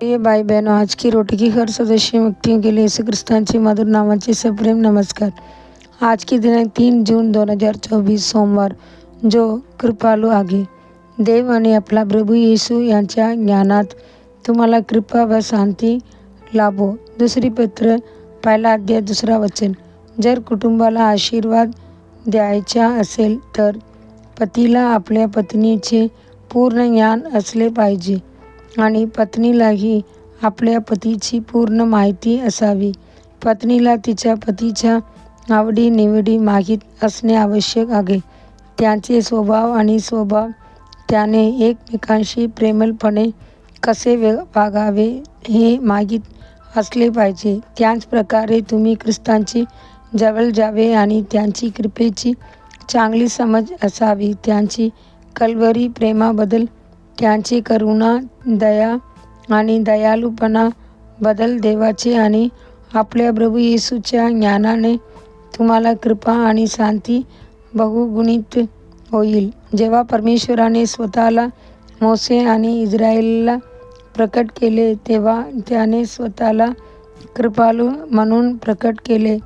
ये भाई बहनों, आज की रोटी की हर सदस्य व्यक्तियों के लिए यीशु ख्रिस्तांचे मधुर नामाचे सप्रेम नमस्कार। आज की दिनांक 3 जून 2024 सोमवार, जो कृपालू आहे। देव आणि आपला प्रभू येशू यांच्या ज्ञानात तुम्हाला कृपा व शांती लाभो। दुसरी पत्र पहिला अध्याय 2 वचन। जर कुटुंबाला आशीर्वाद द्यायचा असेल तर पतीला आपल्या पत्नीचे पूर्ण ज्ञान असले पाहिजे आणि पत्नीलाही आपल्या पतीची पूर्ण माहिती असावी। पत्नीला तिच्या पतीच्या आवडी-निवडी माहीत असणे आवश्यक आहे। त्यांचे स्वभाव आणि स्वभाव, त्याने एकमेकांशी प्रेमळपणे कसे वागावे हे माहीत असले पाहिजे। त्याच प्रकारे तुम्ही ख्रिस्तांची जवळ जावे आणि त्यांची कृपेची चांगली समज असावी। त्यांची कळवळी प्रेमाबद्दल, त्यांची करुणा, दया आणि दयाळूपणा बद्दल देवाचे आणि आपल्या प्रभू येशूच्या ज्ञानाने तुम्हाला कृपा आणि शांती बहुगुणित होईल। जेव्हा परमेश्वराने स्वतःला मोसे आणि इस्रायेलला प्रकट केले, तेव्हा त्याने स्वतःला कृपालू म्हणून प्रकट केले।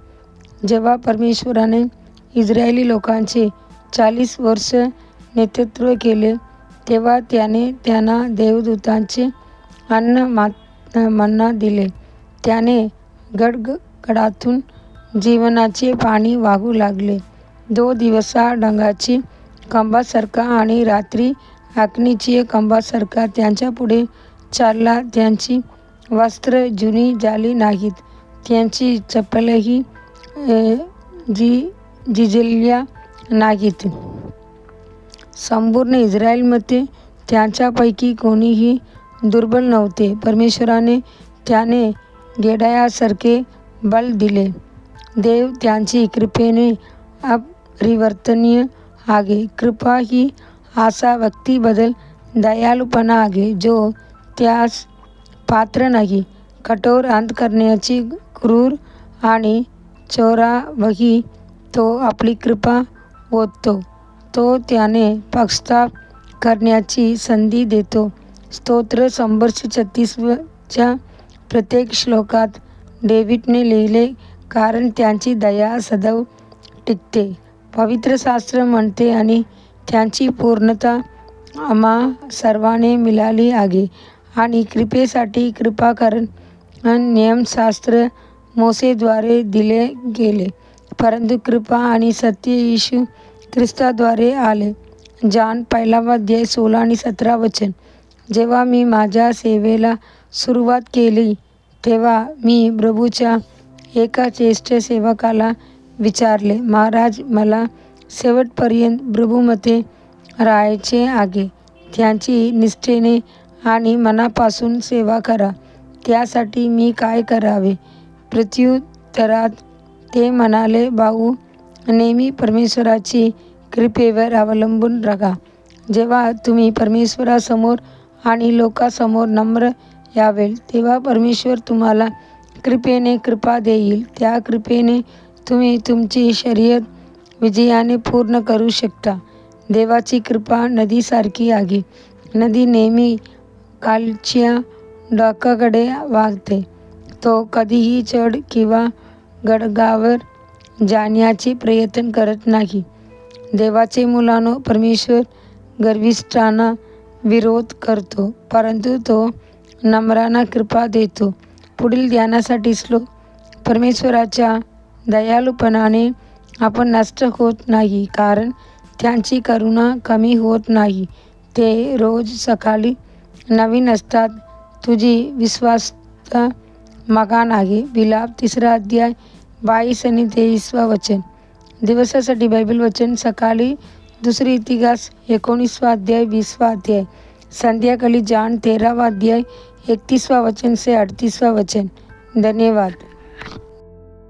जेव्हा परमेश्वराने इस्रायली लोकांचे 40 वर्ष नेतृत्व केले, तेव्हा त्याने त्यांना देवदूतांचे मन्ना दिले। त्याने गडगडातून जीवनाचे पाणी वाहू लागले। 2 दिवसा ढगाची कंबासारखा आणि रात्री अग्नीच्या कंबासारखा त्यांच्यापुढे चालला। त्यांची वस्त्र जुनी झाली नाहीत, त्यांची चप्पलही झिजल्या नाहीत। संपूर्ण इस्रायेलमध्ये त्यांच्यापैकी कोणीही दुर्बल नव्हते। परमेश्वराने त्याने गेडायासारखे बल दिले। देव त्यांची कृपेने अपरिवर्तनीय आहे। कृपा ही अशा व्यक्तीबद्दल दयाळूपणा आहे जो त्यास पात्र नाही। कठोर अंतःकरणाची, क्रूर आणि चोरावही तो आपली कृपा ओततो। तो त्याने पश्चाताप करण्याची संधी देतो। स्तोत्र 136 च्या प्रत्येक श्लोकात डेव्हिडने लिहिले, कारण त्यांची दया सदैव टिकते। पवित्र शास्त्र म्हणते, आणि त्यांची पूर्णता आम्हा सर्वांना मिळाली आहे। आणि कृपेसाठी कृपाकरण नियमशास्त्र मोसेद्वारे दिले गेले, परंतु कृपा आणि सत्य येशू ख्रिस्ताद्वारे आले। जॉन 1 अध्याय 16 आणि 17 वचन। जेव्हा मी माझ्या सेवेला सुरुवात केली, तेव्हा मी प्रभूच्या एका ज्येष्ठ सेवकाला विचारले, महाराज, मला शेवटपर्यंत प्रभूमध्ये राहायचे आहे। त्यांची निष्ठेने आणि मनापासून सेवा करा, त्यासाठी मी काय करावे? प्रत्युत्तरात ते म्हणाले, भाऊ, नेहमी परमेश्वराची कृपेवर अवलंबून राहा। जेव्हा तुम्ही परमेश्वरासमोर आणि लोकांसमोर नम्र यावेल, तेव्हा परमेश्वर तुम्हाला कृपेने कृपा देईल। त्या कृपेने तुम्ही तुमची शर्यत विजयाने पूर्ण करू शकता। देवाची कृपा नदीसारखी आहे। नदी नेहमी खालच्या टोकाकडे वाहते। तो कधीही चढ किंवा गडावर जाण्याचे प्रयत्न करत नाही। देवाचे मुलांनो, परमेश्वर गर्विष्ठांना विरोध करतो, परंतु तो नम्रांना कृपा देतो। पुढील ध्यानासाठी श्लोक। परमेश्वराच्या दयाळूपणाने आपण नष्ट होत नाही, कारण त्यांची करुणा कमी होत नाही। ते रोज सकाळी नवीन असतात। तुझी विश्वासता महान आहे। विलाप 3 अध्याय 22 आणि 23 वचन। दिवसासाठी बायबल वचन सकाळी 2 इतिहास 19 अध्याय 20 अध्याय। संध्याकाळी जॉन 13 अध्याय 31 वचन से 38 वचन। धन्यवाद।